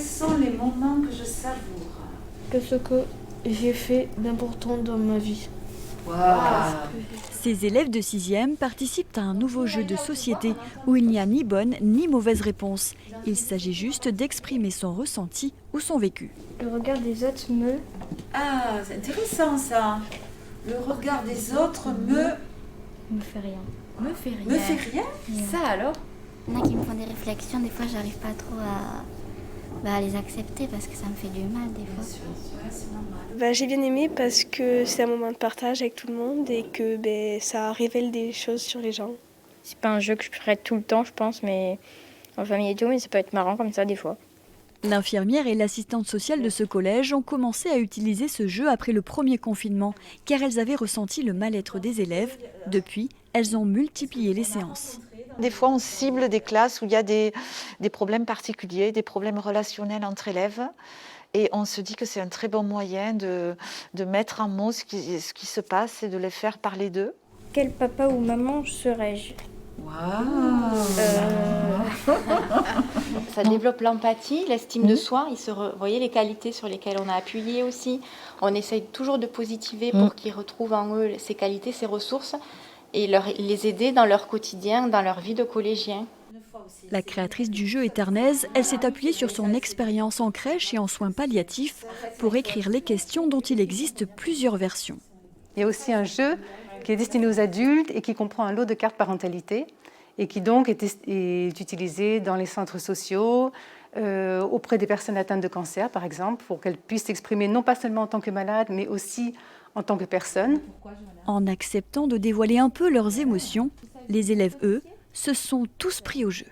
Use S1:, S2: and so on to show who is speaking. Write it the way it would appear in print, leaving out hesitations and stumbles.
S1: sont les moments que je savoure?
S2: Ce que j'ai fait d'important dans ma vie.
S1: Wow.
S3: Ces élèves de 6e participent à un nouveau jeu de société où il n'y a ni bonne ni mauvaise réponse. Il s'agit juste d'exprimer son ressenti ou son vécu.
S2: Le regard des autres me...
S1: Ah, c'est intéressant ça. Le regard des autres
S2: me fait rien.
S4: Me fait rien.
S1: me fait rien.
S4: Ça alors?
S5: Il y en a qui me font des réflexions, des fois j'arrive pas trop à les accepter parce que ça me fait du mal des fois.
S1: Ouais, c'est normal.
S6: J'ai bien aimé parce que c'est un moment de partage avec tout le monde et que ça révèle des choses sur les gens.
S2: C'est pas un jeu que je ferais tout le temps, je pense, mais en famille et tout, mais ça peut être marrant comme ça des fois.
S3: L'infirmière et l'assistante sociale de ce collège ont commencé à utiliser ce jeu après le premier confinement, car elles avaient ressenti le mal-être des élèves. Depuis, elles ont multiplié les séances.
S7: Des fois, on cible des classes où il y a des problèmes particuliers, des problèmes relationnels entre élèves. Et on se dit que c'est un très bon moyen de mettre en mots ce qui se passe et de les faire parler d'eux.
S2: Quel papa ou maman serais-je?
S1: Waouh.
S4: Ça développe l'empathie, l'estime de soi. Vous voyez les qualités sur lesquelles on a appuyé aussi. On essaye toujours de positiver pour qu'ils retrouvent en eux ces qualités, ces ressources et les aider dans leur quotidien, dans leur vie de collégien.
S3: La créatrice du jeu est tarnaise. Elle s'est appuyée sur son expérience en crèche et en soins palliatifs pour écrire les questions dont il existe plusieurs versions.
S8: Il y a aussi un jeu qui est destiné aux adultes et qui comprend un lot de cartes parentalité et qui donc est utilisé dans les centres sociaux, auprès des personnes atteintes de cancer par exemple, pour qu'elles puissent s'exprimer non pas seulement en tant que malades, mais aussi en tant que personnes.
S3: En acceptant de dévoiler un peu leurs émotions, les élèves, eux, se sont tous pris au jeu.